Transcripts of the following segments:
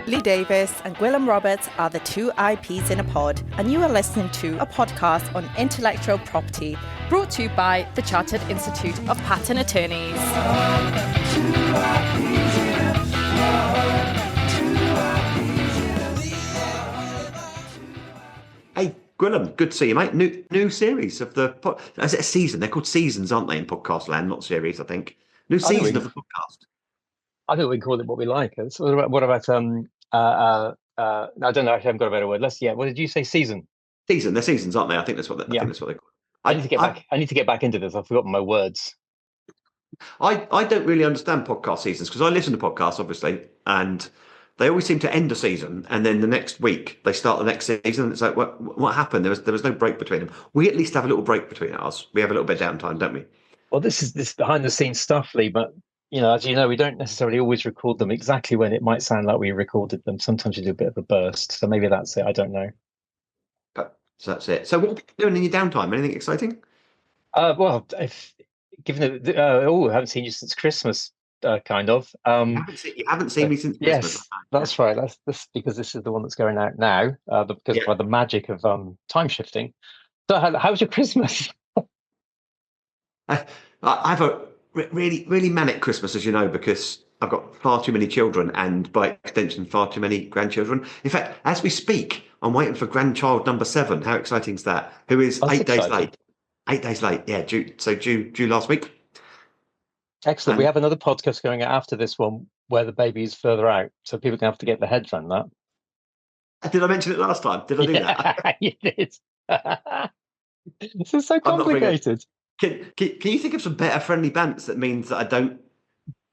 Lee Davis and Gwilym Roberts are the two IPs in a pod, and you are listening to a podcast on intellectual property brought to you by the Chartered Institute of Patent Attorneys. Hey, Gwilym, good to see you, mate. New series of the is it a season? They're called seasons, aren't they, in podcast land, not series, I think. New season of the podcast. I think we can call it what we like. So what about I don't know. Actually, I haven't got a better word. What did you say? Season. Season. They're seasons, aren't they? I think that's what. I think that's what they call it. I need to get back into this. I've forgotten my words. I don't really understand podcast seasons because I listen to podcasts, obviously, and they always seem to end a season, and then the next week they start the next season. And it's like, what happened? There was no break between them. We at least have a little break between ours. We have a little bit of downtime, don't we? Well, this is behind the scenes stuff, Lee. But as you know, we don't necessarily always record them exactly when it might sound like we recorded them. Sometimes you do a bit of a burst. So maybe that's it. I don't know. So that's it. So what have you been doing in your downtime? Anything exciting? Well, I haven't seen you since Christmas. Kind of. You haven't seen me since Christmas. Yes, that's right. That's because this is the one that's going out now. Because by the magic of time shifting. So, how was your Christmas? I have a really, really manic Christmas, as you know, because I've got far too many children and, by extension, far too many grandchildren. In fact, as we speak, I'm waiting for grandchild number 7. How exciting is that? Who is That's 8 days exciting. late? 8 days late. Yeah, due last week. Excellent. We have another podcast going out after this one where the baby is further out, so people can have to get their heads around that. Did I mention it last time? Did I do that? You did. This is so complicated. Can you think of some better friendly bants that means that I don't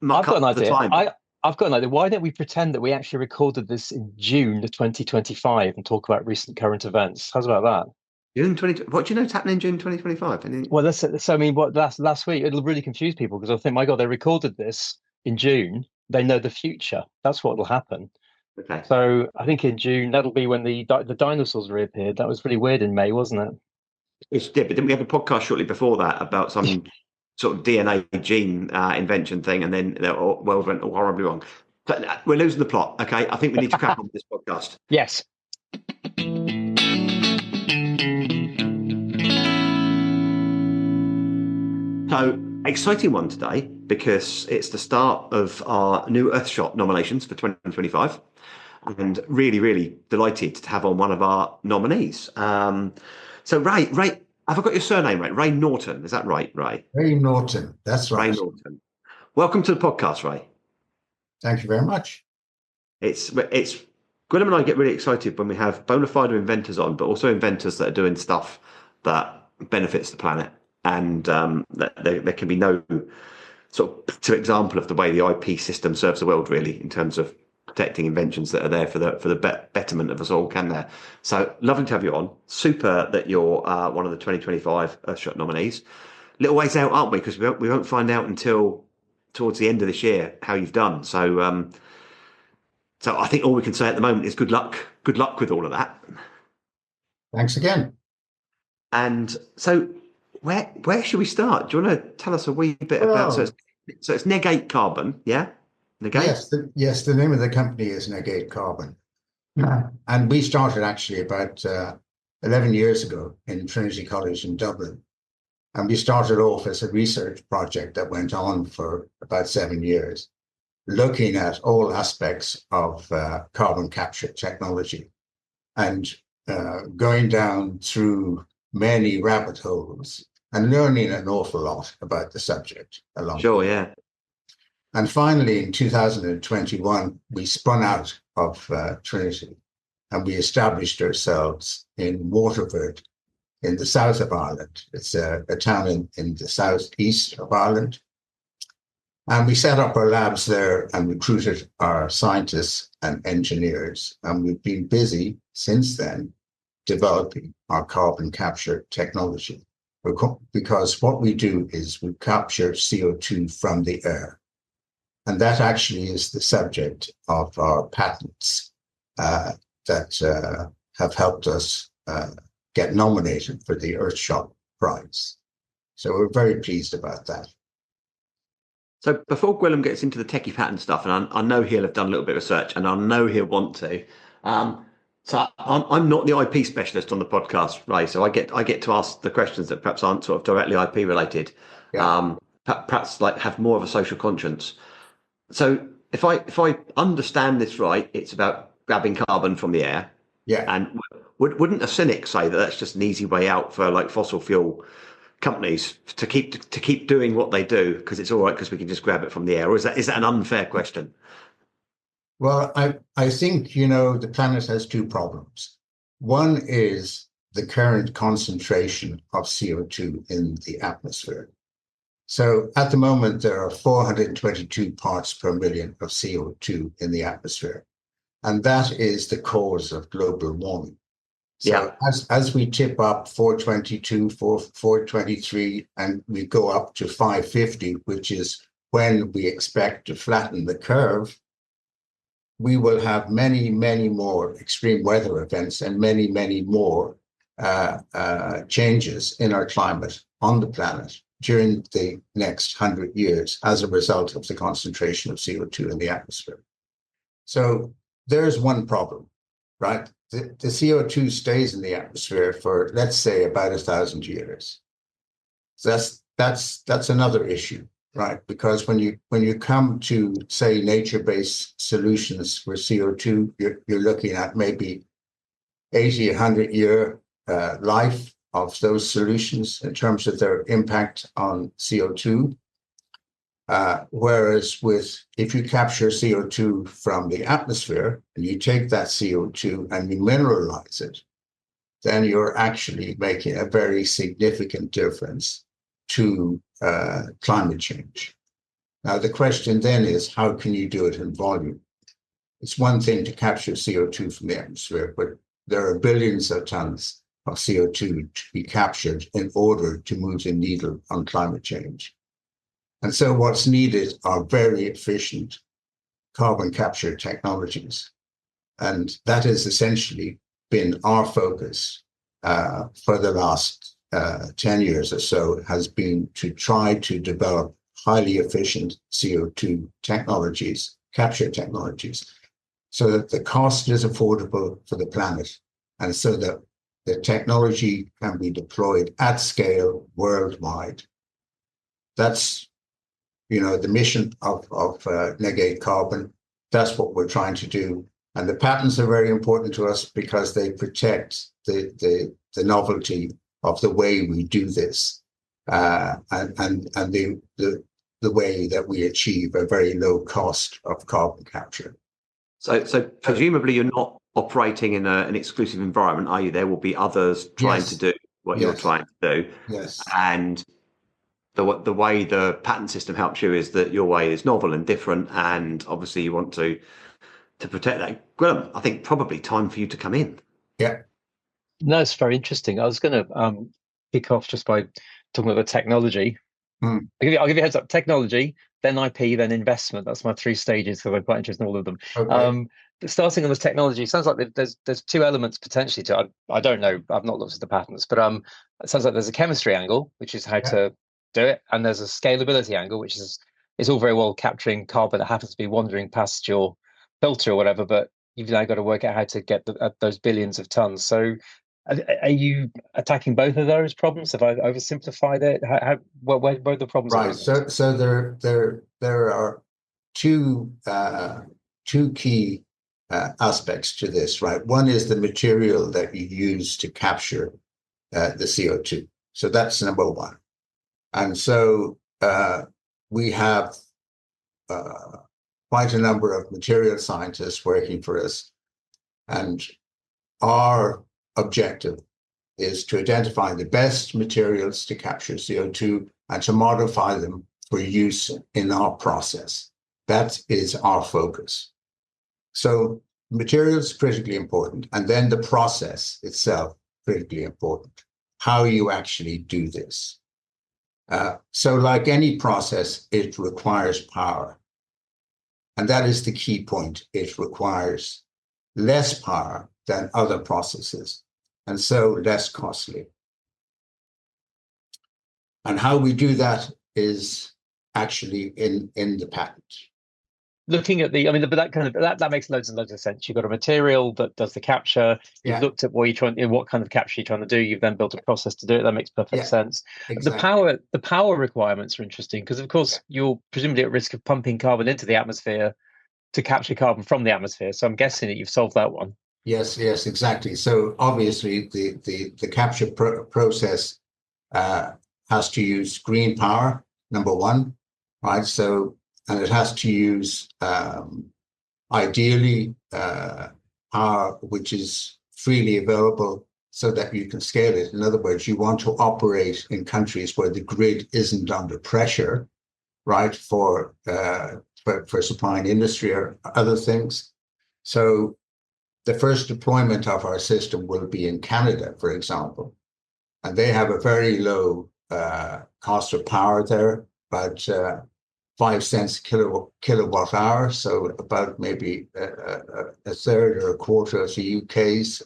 muck I've got an up the idea. time? I've got an idea. Why don't we pretend that we actually recorded this in June of 2025 and talk about recent current events? How's about that? June 20. What do you know is happening in June 2025? Well, last week it'll really confuse people because I think, my God, they recorded this in June. They know the future. That's what will happen. Okay. So I think in June that'll be when the dinosaurs reappeared. That was really weird in May, wasn't it? It did, but didn't we have a podcast shortly before that about some sort of DNA gene invention thing, and then the world went all horribly wrong? But we're losing the plot. Okay, I think we need to crack on with this podcast. Yes. So, exciting one today because it's the start of our new Earthshot nominations for 2025, and really, really delighted to have on one of our nominees. So, Ray, have I got your surname right? Ray Naughton, is that right, Ray? Ray Naughton, that's right. Ray Naughton. Welcome to the podcast, Ray. Thank you very much. It's Gwilym and I get really excited when we have bona fide inventors on, but also inventors that are doing stuff that benefits the planet. And that there can be no sort of example of the way the IP system serves the world, really, in terms of protecting inventions that are there for the betterment of us all, can there? So lovely to have you on. Super that you're one of the 2025 Earthshot nominees. Little ways out, aren't we? Because we won't find out until towards the end of this year how you've done. So so I think all we can say at the moment is good luck. Good luck with all of that. Thanks again. And so where should we start? Do you want to tell us a wee bit about? So it's NEG8 Carbon, yeah? NEG8? Yes. The name of the company is NEG8 Carbon, and we started actually about 11 years ago in Trinity College in Dublin, and we started off as a research project that went on for about 7 years, looking at all aspects of carbon capture technology, and going down through many rabbit holes and learning an awful lot about the subject along. Sure, yeah. And finally, in 2021, we spun out of Trinity and we established ourselves in Waterford in the south of Ireland. It's a town in the southeast of Ireland. And we set up our labs there and recruited our scientists and engineers. And we've been busy since then developing our carbon capture technology, because what we do is we capture CO2 from the air. And that actually is the subject of our patents that have helped us get nominated for the Earthshot Prize. So we're very pleased about that. So before Gwilym gets into the techie pattern stuff, and I know he'll have done a little bit of research, and I know he'll want to. So I'm not the IP specialist on the podcast, Ray. So I get to ask the questions that perhaps aren't sort of directly IP related. Yeah. Perhaps like have more of a social conscience. So if I understand this right, it's about grabbing carbon from the air. Yeah. And wouldn't a cynic say that that's just an easy way out for like fossil fuel companies to keep doing what they do because it's all right because we can just grab it from the air? Or is that an unfair question? Well, I think, the planet has two problems. One is the current concentration of CO2 in the atmosphere. So at the moment, there are 422 parts per million of CO2 in the atmosphere. And that is the cause of global warming. So as we tip up 422, 423, and we go up to 550, which is when we expect to flatten the curve, we will have many, many more extreme weather events and many, many more changes in our climate on the planet during the next 100 years as a result of the concentration of CO2 in the atmosphere. So there's one problem, right? The CO2 stays in the atmosphere for, let's say, about 1,000 years. So that's another issue, right? Because when you come to, say, nature-based solutions for CO2, you're looking at maybe 80, 100-year life of those solutions in terms of their impact on CO2. Whereas if you capture CO2 from the atmosphere and you take that CO2 and you mineralize it, then you're actually making a very significant difference to climate change. Now, the question then is, how can you do it in volume? It's one thing to capture CO2 from the atmosphere, but there are billions of tons of CO2 to be captured in order to move the needle on climate change. And so what's needed are very efficient carbon capture technologies. And that has essentially been our focus for the last 10 years or so, has been to try to develop highly efficient CO2 technologies, capture technologies, so that the cost is affordable for the planet and so that the technology can be deployed at scale worldwide. That's the mission of NEG8 Carbon. That's what we're trying to do. And the patents are very important to us because they protect the novelty of the way we do this and the way that we achieve a very low cost of carbon capture. So presumably you're not operating in an exclusive environment, are you? There will be others trying to do what you're trying to do. Yes. And the way the patent system helps you is that your way is novel and different, and obviously you want to protect that. Gwilym, I think probably time for you to come in. Yeah. No, it's very interesting. I was going to kick off just by talking about the technology. I'll give you a heads up. Technology, then IP, then investment. That's my 3 stages, so I'm quite interested in all of them. Okay. Starting on this technology, sounds like there's 2 elements potentially to it. I don't know. I've not looked at the patents, but it sounds like there's a chemistry angle, which is how to do it, and there's a scalability angle, which is all very well capturing carbon that happens to be wandering past your filter or whatever, but you've now got to work out how to get those billions of tons. So are you attacking both of those problems? Have I oversimplified it? Where are the problems? Right. So there are two key aspects to this, right? One is the material that you use to capture the CO2. So that's number one. And so we have quite a number of material scientists working for us. And our objective is to identify the best materials to capture CO2 and to modify them for use in our process. That is our focus. So materials critically important, and then the process itself critically important. How you actually do this. So like any process, it requires power. And that is the key point. It requires less power than other processes, and so less costly. And how we do that is actually in the patent. Looking at the, I mean, but that makes loads and loads of sense. You've got a material that does the capture. You've looked at what what kind of capture you're trying to do. You've then built a process to do it. That makes perfect sense. Exactly. The power requirements are interesting because, of course, you're presumably at risk of pumping carbon into the atmosphere to capture carbon from the atmosphere. So I'm guessing that you've solved that one. Yes, exactly. So obviously, the capture process has to use green power, number one, right? So, and it has to use ideally power which is freely available so that you can scale it. In other words, you want to operate in countries where the grid isn't under pressure, right, for supplying industry or other things. So the first deployment of our system will be in Canada, for example, and they have a very low cost of power there, about 5 cents kilowatt hour, so about maybe a third or a quarter of the UK's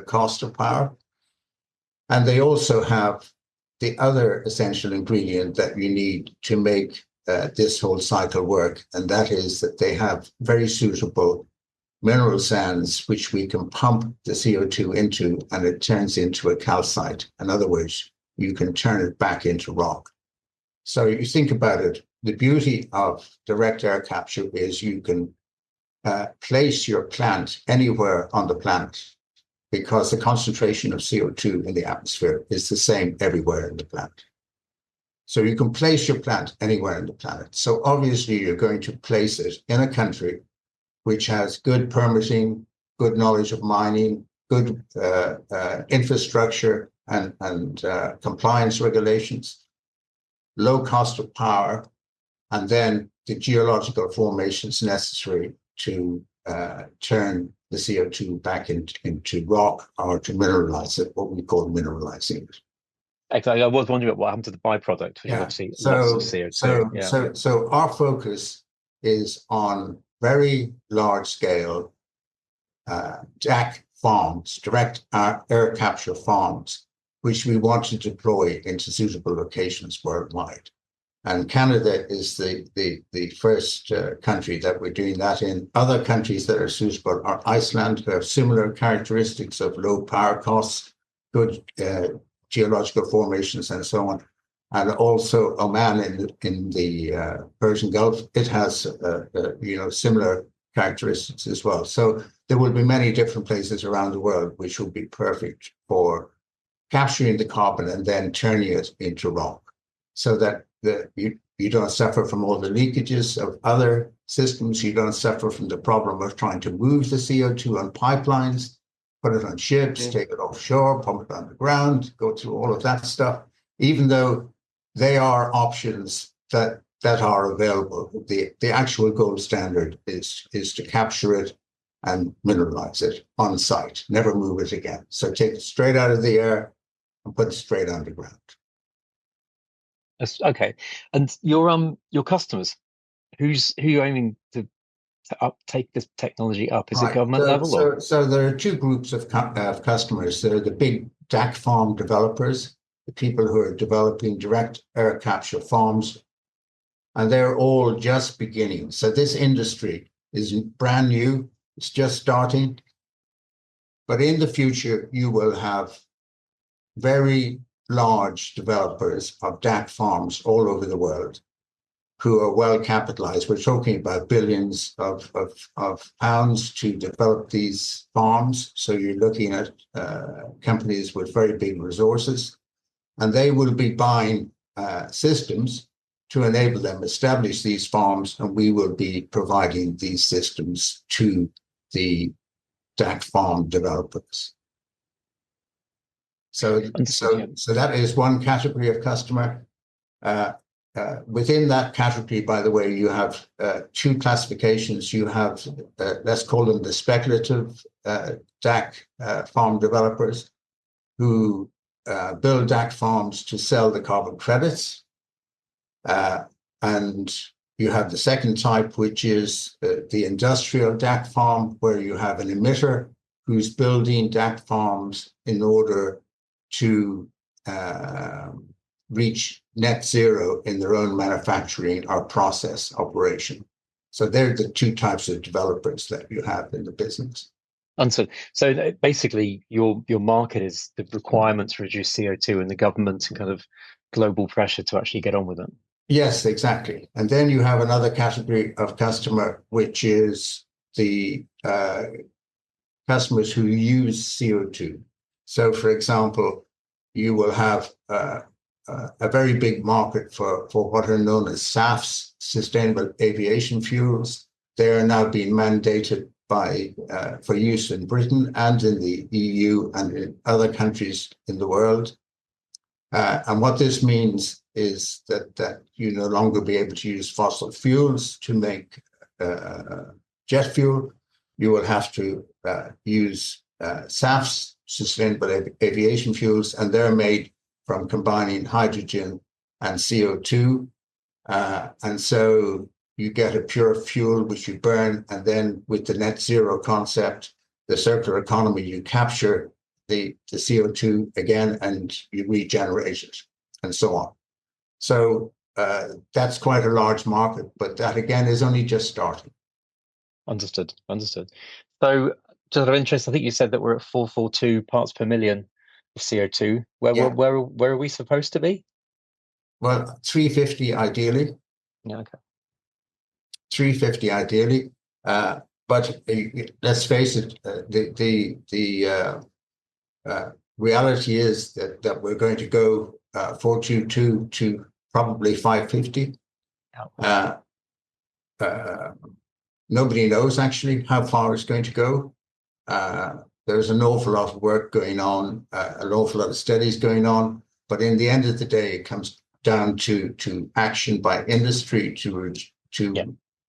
cost of power. And they also have the other essential ingredient that you need to make this whole cycle work, and that is that they have very suitable mineral sands which we can pump the CO2 into, and it turns into a calcite. In other words, you can turn it back into rock. So you think about it, the beauty of direct air capture is you can place your plant anywhere on the planet because the concentration of CO2 in the atmosphere is the same everywhere in the planet. So you can place your plant anywhere in the planet. So obviously you're going to place it in a country which has good permitting, good knowledge of mining, good infrastructure and compliance regulations, low cost of power, and then the geological formations necessary to turn the CO2 back into rock or to mineralize it, what we call mineralizing it. Exactly. I was wondering what happened to the byproduct, which is obviously lots of CO2. So our focus is on very large scale DAC farms, direct air capture farms, which we want to deploy into suitable locations worldwide. And Canada is the first country that we're doing that in. Other countries that are suitable are Iceland, who have similar characteristics of low power costs, good geological formations, and so on. And also Oman in the Persian Gulf, it has similar characteristics as well. So there will be many different places around the world which will be perfect for capturing the carbon and then turning it into rock, so that you don't suffer from all the leakages of other systems. You don't suffer from the problem of trying to move the CO2 on pipelines, put it on ships, take it offshore, pump it underground, go through all of that stuff, even though they are options that are available. The actual gold standard is to capture it and mineralize it on site, never move it again. So take it straight out of the air and put it straight underground. Okay, and your customers, who you're aiming to take this technology up? Is it government level? So there are two groups of customers. There are the big DAC farm developers, the people who are developing direct air capture farms, and they're all just beginning. So this industry is brand new; it's just starting. But in the future, you will have very large developers of DAC farms all over the world who are well capitalized. We're talking about billions of pounds to develop these farms. So you're looking at companies with very big resources, and they will be buying systems to enable them establish these farms, and we will be providing these systems to the DAC farm developers. So that is one category of customer. Within that category, by the way, you have two classifications. You have, let's call them the speculative DAC farm developers who build DAC farms to sell the carbon credits. And you have the second type, which is the industrial DAC farm, where you have an emitter who's building DAC farms in order to reach net zero in their own manufacturing or process operation. So they're the two types of developers that you have in the business. Understood. So basically, your market is the requirement to reduce CO2 and the government and kind of global pressure to actually get on with it. Yes, exactly. And then you have another category of customer, which is the customers who use CO2. So, for example, you will have a very big market for what are known as SAFs, sustainable aviation fuels. They are now being mandated for use in Britain and in the EU and in other countries in the world. And what this means is that you no longer be able to use fossil fuels to make jet fuel. You will have to use SAFs, sustainable aviation fuels, and they're made from combining hydrogen and CO2. And so you get a pure fuel which you burn, and then with the net zero concept, the circular economy, you capture the CO2 again and you regenerate it, and so on. So that's quite a large market, but that again is only just starting. Understood. So, just out of interest, I think you said that we're at 442 parts per million of CO2. Where are we supposed to be? Well, 350 ideally. Yeah, okay. 350 ideally, but let's face it, the reality is that we're going to go 422 to probably 550. Nobody knows actually how far it's going to go. There's an awful lot of work going on, an awful lot of studies going on, but in the end of the day, it comes down to action by industry to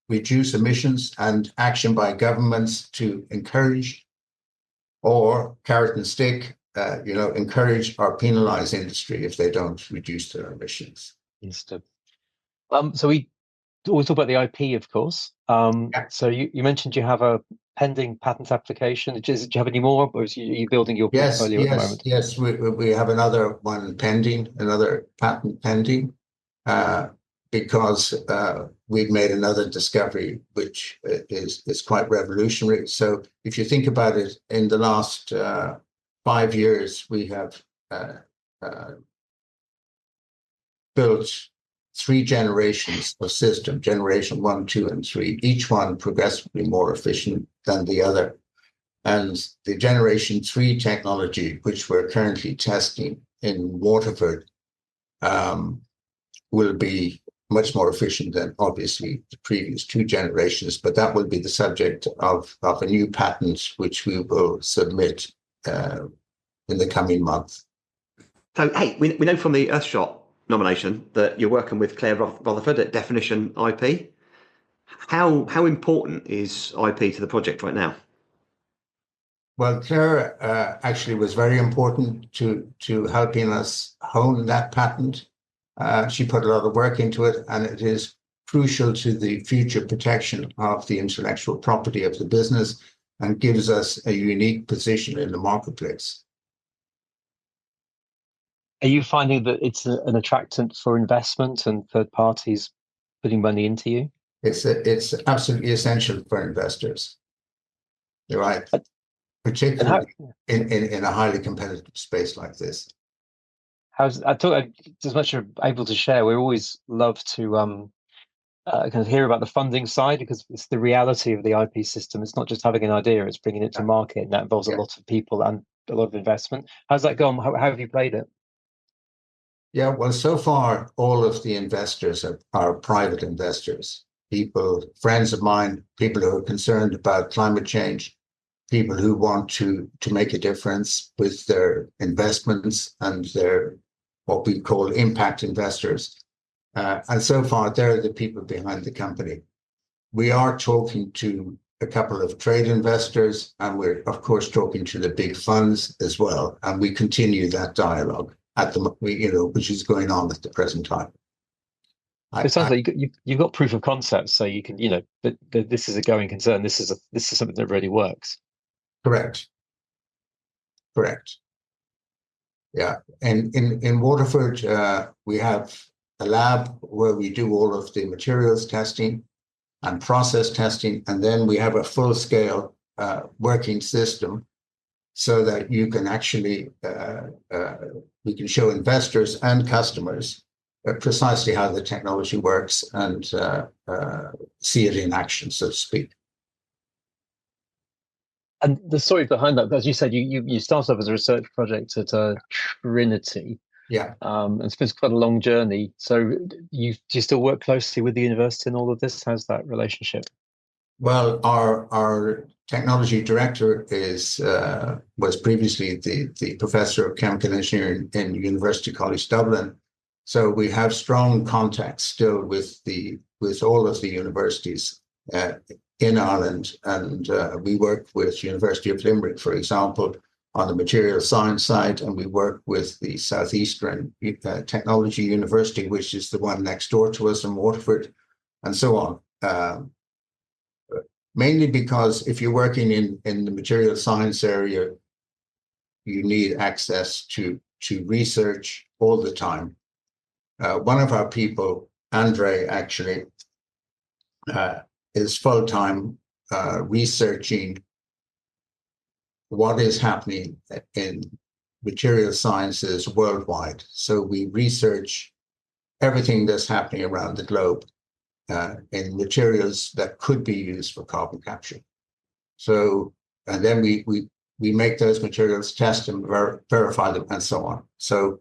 reduce emissions, and action by governments to encourage, or carrot and stick, encourage or penalize industry if they don't reduce their emissions. Understood. So we always talk about the IP, of course. So you mentioned you have a pending patent application. Do you have any more, or are you building your portfolio at the moment? Yes, we have another one pending, another patent pending, because we've made another discovery which is quite revolutionary. So if you think about it, in the last 5 years, we have built 3 generations of system, generation 1, 2, and 3, each one progressively more efficient than the other. And the generation 3 technology, which we're currently testing in Waterford, will be much more efficient than obviously the previous 2 generations, but that will be the subject of a new patent, which we will submit in the coming month. So, hey, we know from the Earthshot nomination that you're working with Claire Rutherford at Definition IP. How important is IP to the project right now? Well, Claire actually was very important to helping us hone that patent. She put a lot of work into it, and it is crucial to the future protection of the intellectual property of the business and gives us a unique position in the marketplace. Are you finding that it's an attractant for investment and third parties putting money into you? It's absolutely essential for investors. You're right, particularly in a highly competitive space like this. As much as you're able to share, we always love to kind of hear about the funding side, because it's the reality of the IP system. It's not just having an idea; it's bringing it to market, and that involves a lot of people and a lot of investment. How's that gone? How have you played it? Yeah, well, so far, all of the investors are private investors, people, friends of mine, people who are concerned about climate change, people who want to make a difference with their investments, and their what we call impact investors. And so far, they're the people behind the company. We are talking to a couple of trade investors, and we're, of course, talking to the big funds as well. And we continue that dialogue which is going on at the present time. It sounds like you've got proof of concept, so you can, that this is a going concern. This is something that really works. Correct. Yeah, and in Waterford, we have a lab where we do all of the materials testing and process testing, and then we have a full-scale working system so that you can actually, we can show investors and customers precisely how the technology works and see it in action, so to speak. And the story behind that, as you said, you started off as a research project at Trinity. Yeah. It's been quite a long journey. So do you still work closely with the university in all of this? How's that relationship? Well, our technology director was previously the professor of chemical engineering in University College Dublin. So we have strong contacts still with all of the universities in Ireland, and we work with University of Limerick, for example, on the material science side, and we work with the Southeastern Technology University, which is the one next door to us in Waterford, and so on. Mainly because if you're working in the material science area, you need access to research all the time. One of our people, Andre, actually, is full-time researching what is happening in material sciences worldwide. So we research everything that's happening around the globe in materials that could be used for carbon capture. So, and then we make those materials, test them, verify them, and so on. So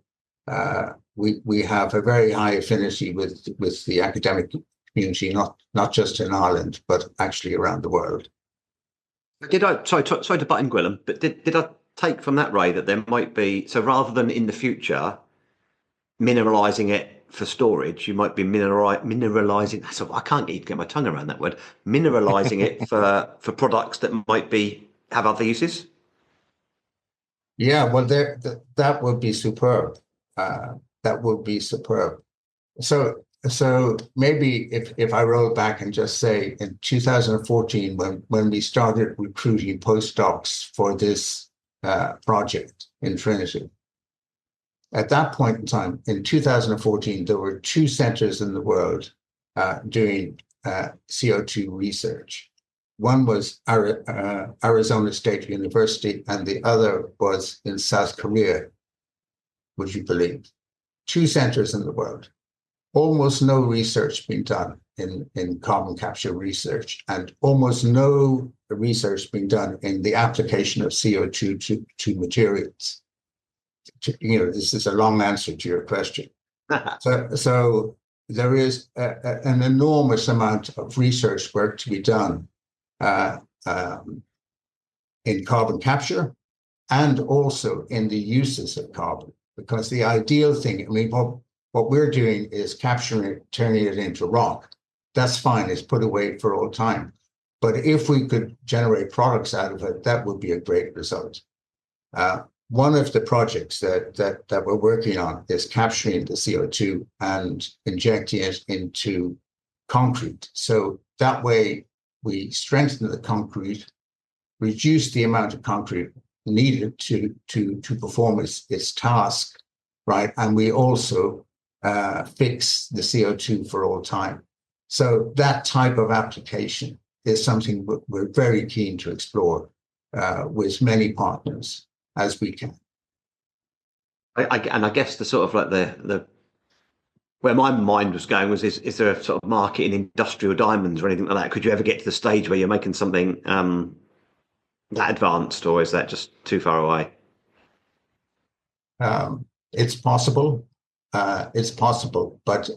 we have a very high affinity with the academic community, not just in Ireland, but actually around the world. Sorry to butt in, Gwilym, but did I take from that, Ray, that there might be, so rather than in the future mineralizing it for storage, you might be mineralizing, so I can't even get my tongue around that word, mineralizing it for products that might have other uses? Yeah, well, that would be superb. That would be superb. So maybe if I roll back and just say in 2014, when we started recruiting postdocs for this project in Trinity, at that point in time, in 2014, there were 2 centers in the world doing CO2 research. One was Arizona State University, and the other was in South Korea, would you believe? 2 centers in the world. Almost no research being done in carbon capture research, and almost no research being done in the application of CO2 to materials. This is a long answer to your question. So there is an enormous amount of research work to be done in carbon capture and also in the uses of carbon, because the ideal thing, I mean, what we're doing is capturing it, turning it into rock. That's fine, it's put away for all time. But if we could generate products out of it, that would be a great result. One of the projects that we're working on is capturing the CO2 and injecting it into concrete. So that way we strengthen the concrete, reduce the amount of concrete needed to perform its task, right? And we also fix the CO2 for all time. So that type of application is something we're very keen to explore with many partners as we can. And I guess the sort of like the where my mind was going was, is there a sort of market in industrial diamonds or anything like that? Could you ever get to the stage where you're making something that advanced, or is that just too far away? It's possible. But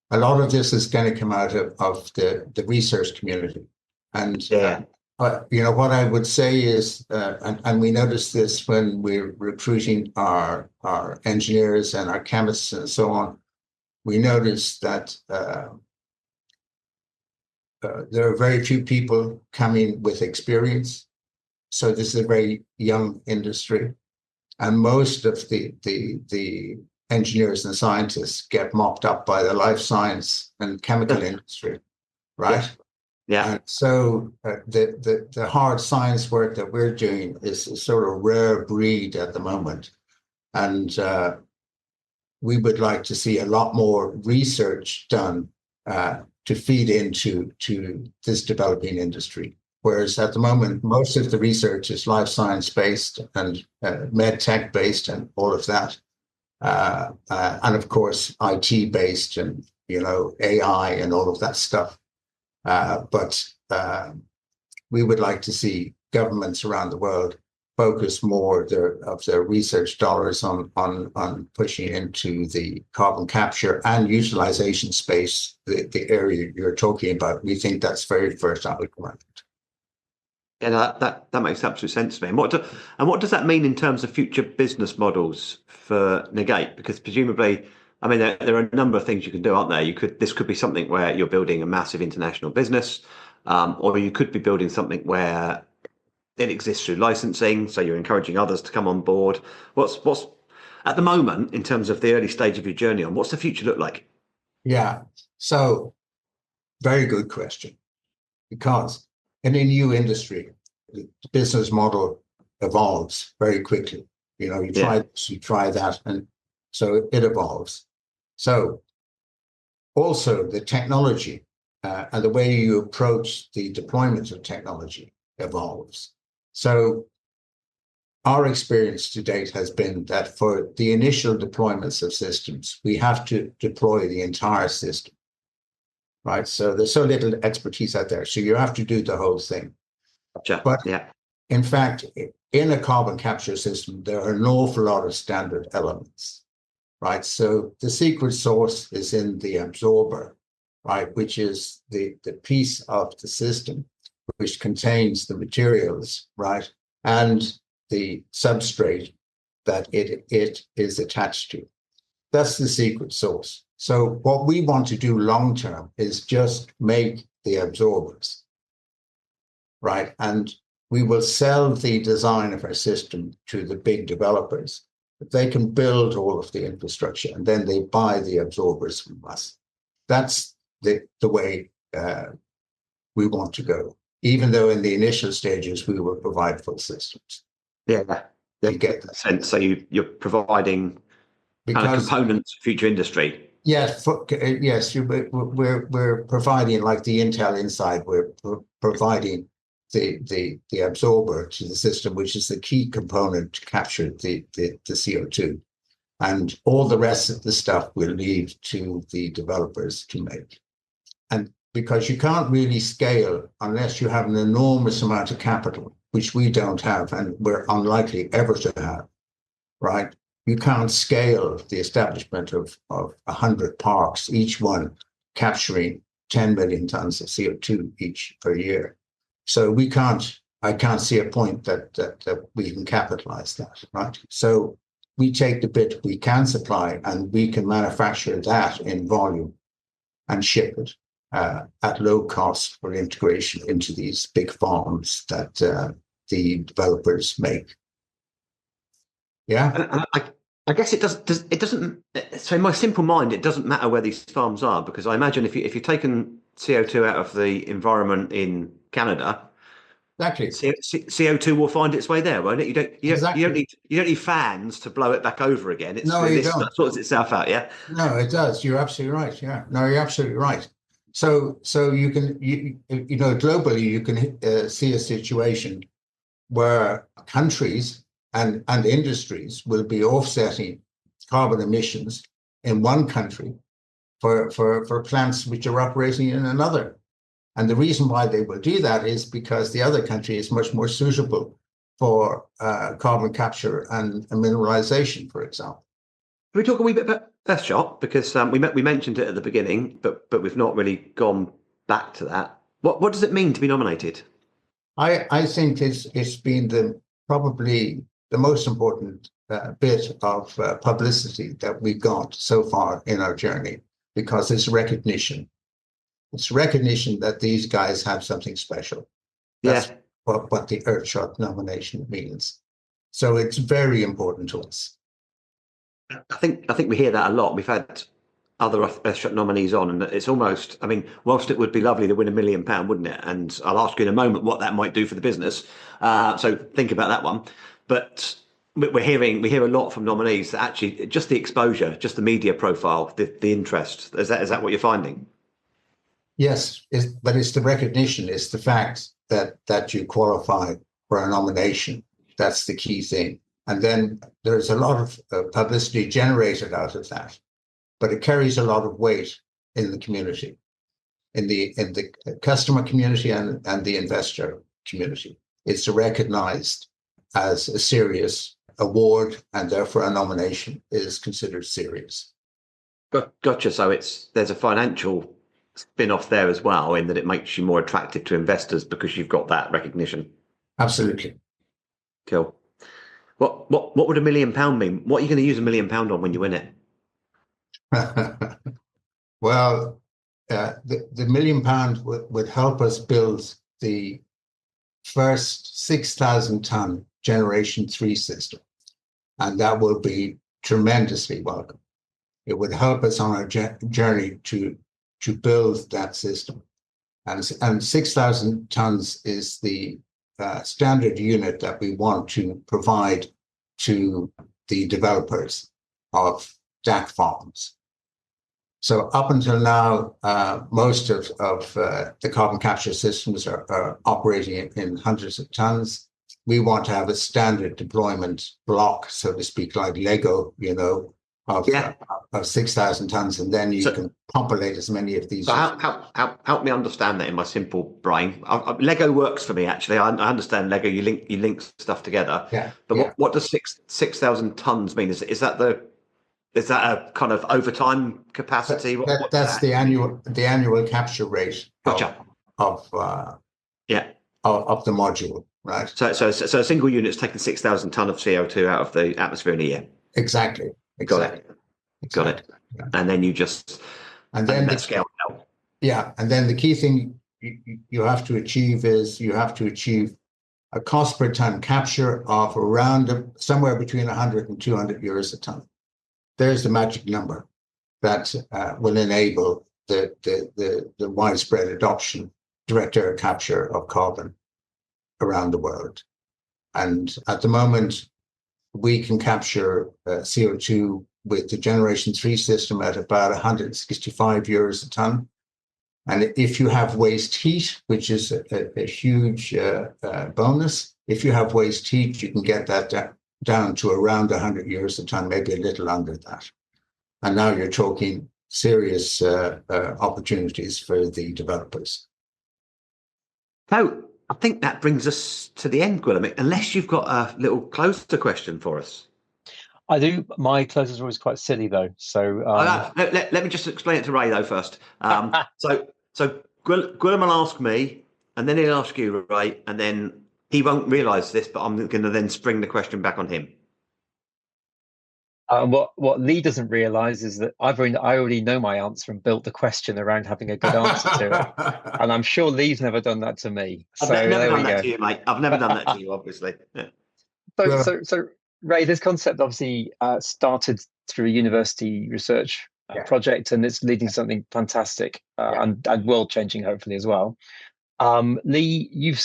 a lot of this is going to come out of the research community. And yeah. What I would say is, and we notice this when we're recruiting our engineers and our chemists and so on, we notice that there are very few people coming with experience. So this is a very young industry. And most of the engineers and scientists get mopped up by the life science and chemical industry, right? Yeah. And so the hard science work that we're doing is a sort of rare breed at the moment. And we would like to see a lot more research done to feed into this developing industry. Whereas at the moment, most of the research is life science based and med tech based and all of that. And of course, IT based and, AI and all of that stuff. But we would like to see governments around the world focus more of their research dollars on pushing into the carbon capture and utilization space, the area you're talking about. We think that's very fertile ground. Yeah, that makes absolute sense to me. And what does that mean in terms of future business models for NEG8? Because presumably, I mean, there are a number of things you can do, aren't there? This could be something where you're building a massive international business, or you could be building something where it exists through licensing, so you're encouraging others to come on board. What's at the moment in terms of the early stage of your journey on? What's the future look like? Yeah, so very good question, because in a new industry, the business model evolves very quickly. You try this, you try that, and so it evolves. So also the technology and the way you approach the deployment of technology evolves. So our experience to date has been that for the initial deployments of systems, we have to deploy the entire system, right? So there's so little expertise out there. So you have to do the whole thing. Gotcha. But yeah, in fact, in a carbon capture system, there are an awful lot of standard elements, right? So the secret sauce is in the absorber, right, which is the piece of the system which contains the materials, right, and the substrate that it is attached to. That's the secret sauce. So what we want to do long term is just make the absorbers, right? And we will sell the design of our system to the big developers. They can build all of the infrastructure and then they buy the absorbers from us. That's the way we want to go, even though in the initial stages we will provide full systems. Yeah, You get that sense. So you're providing kind of components for future industry. Yes, yes. We're providing, like the Intel inside. We're providing the absorber to the system, which is the key component to capture the CO2, and all the rest of the stuff we'll leave to the developers to make. And because you can't really scale unless you have an enormous amount of capital, which we don't have, and we're unlikely ever to have, right? You can't scale the establishment of 100 parks, each one capturing 10 million tons of CO2 each per year. So I can't see a point that we can capitalize that, right? So we take the bit we can supply and we can manufacture that in volume and ship it at low cost for integration into these big farms that the developers make. Yeah. And I guess it doesn't. So in my simple mind, it doesn't matter where these farms are, because I imagine if you've taken CO2 out of the environment in Canada, Exactly. CO2 will find its way there, won't it? You don't need fans to blow it back over again. It sorts itself out. Yeah. No, it does. You're absolutely right. Yeah. No, you're absolutely right. So you can globally you can see a situation where countries and industries will be offsetting carbon emissions in one country for plants which are operating in another. And the reason why they will do that is because the other country is much more suitable for carbon capture and mineralization, for example. Can we talk a wee bit about Earthshot? Because we mentioned it at the beginning, but we've not really gone back to that. What does it mean to be nominated? I think it's been probably the most important bit of publicity that we got so far in our journey, because it's recognition. It's recognition that these guys have something special. That's what the Earthshot nomination means. So it's very important to us. I think we hear that a lot. We've had other Earthshot nominees on, and it's almost, I mean, whilst it would be lovely to win £1 million, wouldn't it? And I'll ask you in a moment what that might do for the business. So think about that one. But we hear a lot from nominees that actually just the exposure, just the media profile, the interest. Is that what you're finding? Yes, but it's the recognition, it's the fact that you qualify for a nomination. That's the key thing. And then there's a lot of publicity generated out of that, but it carries a lot of weight in the community, in the customer community and the investor community. It's recognized as a serious award, and therefore a nomination is considered serious. Gotcha. So there's a financial spin-off there as well, in that it makes you more attractive to investors because you've got that recognition. Absolutely. Cool. What would £1 million mean? What are you going to use £1 million on when you win it? Well, the £1 million would help us build the first 6,000 ton Generation 3 system, and that will be tremendously welcome. It would help us on our journey to build that system, and 6,000 tons is the standard unit that we want to provide to the developers of DAC farms. So up until now, most of the carbon capture systems are operating in hundreds of tons. We want to have a standard deployment block, so to speak, like Lego, of 6,000 tons, and then you can compilate as many of these. So help me understand that in my simple brain. Lego works for me, actually. I understand Lego. You link stuff together. Yeah. But yeah. What does 6,000 tons mean? Is that a kind of overtime capacity? That's the annual capture rate. Gotcha. of the module, right? So a single unit's taking 6,000 ton of CO2 out of the atmosphere in a year. Exactly. Got it. Yeah. And then that scale out. Yeah, and then the key thing you have to achieve is a cost per ton capture of around somewhere between 100 and 200 euros a ton. There's the magic number that will enable the widespread adoption, direct air capture of carbon around the world. And at the moment, we can capture CO2 with the Generation 3 system at about 165 euros a ton. And if you have waste heat, which is a huge bonus, if you have waste heat, you can get that down to around 100 euros a ton, maybe a little under that. And now you're talking serious opportunities for the developers. So I think that brings us to the end, Gwilym, unless you've got a little closer question for us. I do. My closers are always quite silly, though. So let me just explain it to Ray, though, first. So Gwilym will ask me, and then he'll ask you, Ray, and then he won't realise this, but I'm going to then spring the question back on him. What Lee doesn't realise is that I already know my answer and built the question around having a good answer to it, and I'm sure Lee's never done that to me. I've never done that to you, mate. I've never done that to you, obviously. Yeah. So Ray, this concept obviously started through a university research project, and it's leading to something fantastic and world-changing, hopefully, as well. Lee, you've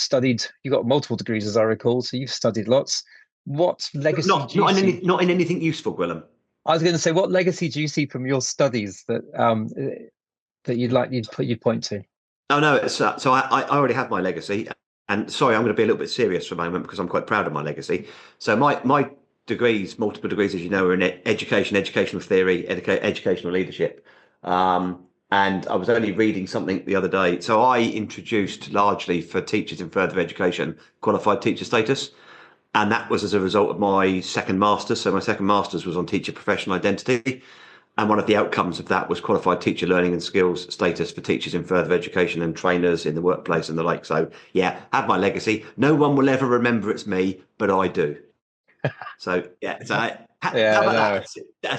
got multiple degrees, as I recall, so you've studied lots. What legacy do you see? Not in anything useful, Gwilym. I was going to say, what legacy do you see from your studies that you'd point to? Oh no, so I already have my legacy, and sorry, I'm going to be a little bit serious for a moment because I'm quite proud of my legacy. So my degrees, multiple degrees, as you know, are in education, educational theory, educational leadership. And I was only reading something the other day. So I introduced, largely for teachers in further education, qualified teacher status. And that was as a result of my second master's. So my second master's was on teacher professional identity. And one of the outcomes of that was qualified teacher learning and skills status for teachers in further education and trainers in the workplace and the like. So yeah, have my legacy. No one will ever remember it's me, but I do. So yeah, how about that? A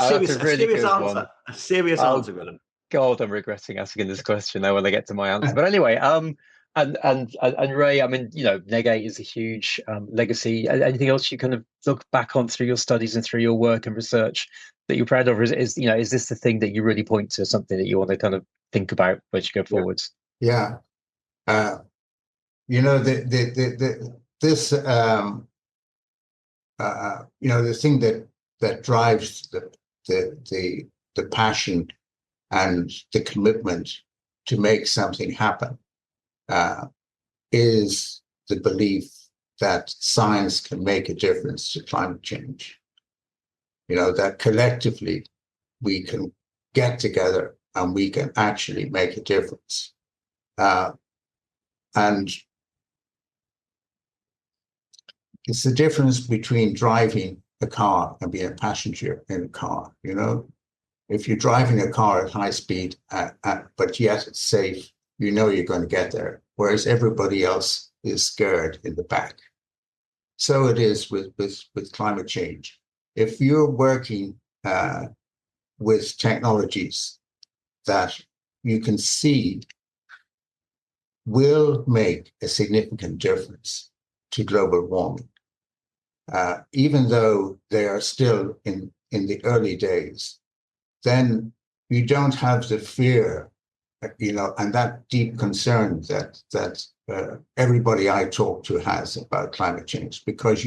serious answer, Gwilym. God, I'm regretting asking this question now when I get to my answer. But anyway, and Ray, I mean, NEG8 is a huge legacy. Anything else you kind of look back on through your studies and through your work and research that you're proud of? Or is this the thing that you really point to, something that you want to kind of think about as you go forwards? Yeah. This the thing that drives the passion and the commitment to make something happen is the belief that science can make a difference to climate change. That collectively we can get together and we can actually make a difference. And it's the difference between driving a car and being a passenger in a car. If you're driving a car at high speed, but yet it's safe, you're going to get there, whereas everybody else is scared in the back. So it is with climate change. If you're working with technologies that you can see will make a significant difference to global warming, even though they are still in the early days, then you don't have the fear, and that deep concern that everybody I talk to has about climate change, because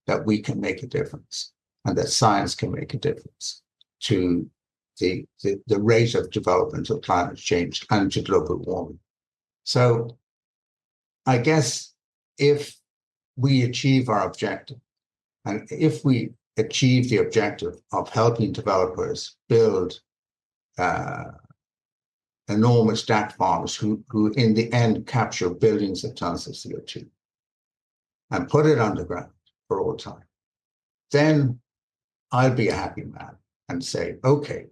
that we can make a difference and that science can make a difference to the rate of development of climate change and to global warming. So I guess if we achieve our objective, and if we achieve the objective of helping developers build enormous DAC farms who in the end capture billions of tons of CO2 and put it underground for all time, then I'll be a happy man and say, okay,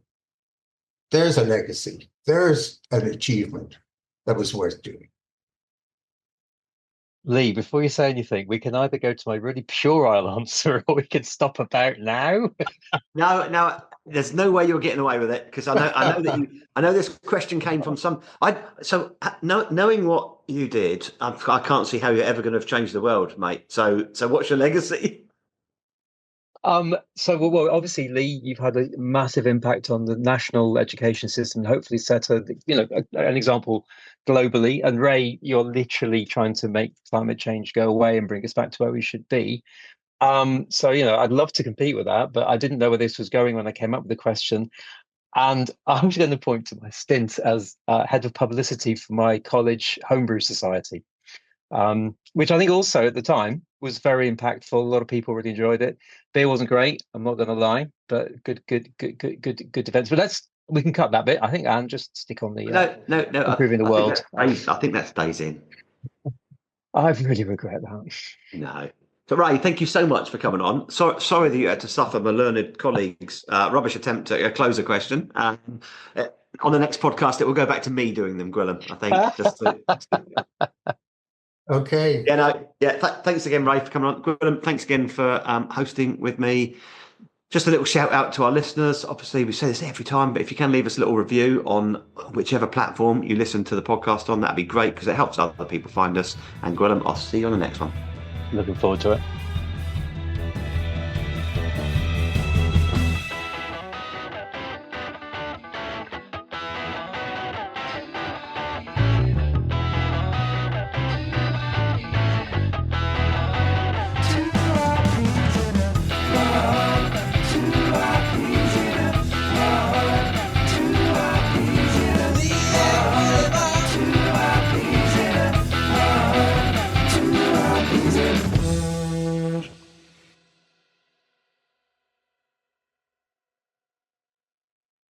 there's a legacy, there's an achievement that was worth doing. Lee, before you say anything, we can either go to my really puerile answer or we can stop about now. No, there's no way you're getting away with it, because I know this question came from knowing what you did, I can't see how you're ever going to have changed the world, mate. So what's your legacy? Well, obviously, Lee, you've had a massive impact on the national education system, and hopefully set an example globally. And Ray, you're literally trying to make climate change go away and bring us back to where we should be. I'd love to compete with that, but I didn't know where this was going when I came up with the question. And I was going to point to my stint as head of publicity for my college homebrew society, which I think also at the time was very impactful. A lot of people really enjoyed it. Beer wasn't great, I'm not going to lie, but good events. But we can cut that bit, I think, and just stick on the no. improving the world. I think that stays in. I really regret that. No. So Ray, thank you so much for coming on. Sorry that you had to suffer my learned colleagues' rubbish attempt at a closer question. On the next podcast, it will go back to me doing them, Gwilym, I think. Okay. Thanks again, Ray, for coming on. Gwilym, thanks again for hosting with me. Just a little shout out to our listeners. Obviously, we say this every time, but if you can leave us a little review on whichever platform you listen to the podcast on, that'd be great, because it helps other people find us. And Gwilym, I'll see you on the next one. Looking forward to it.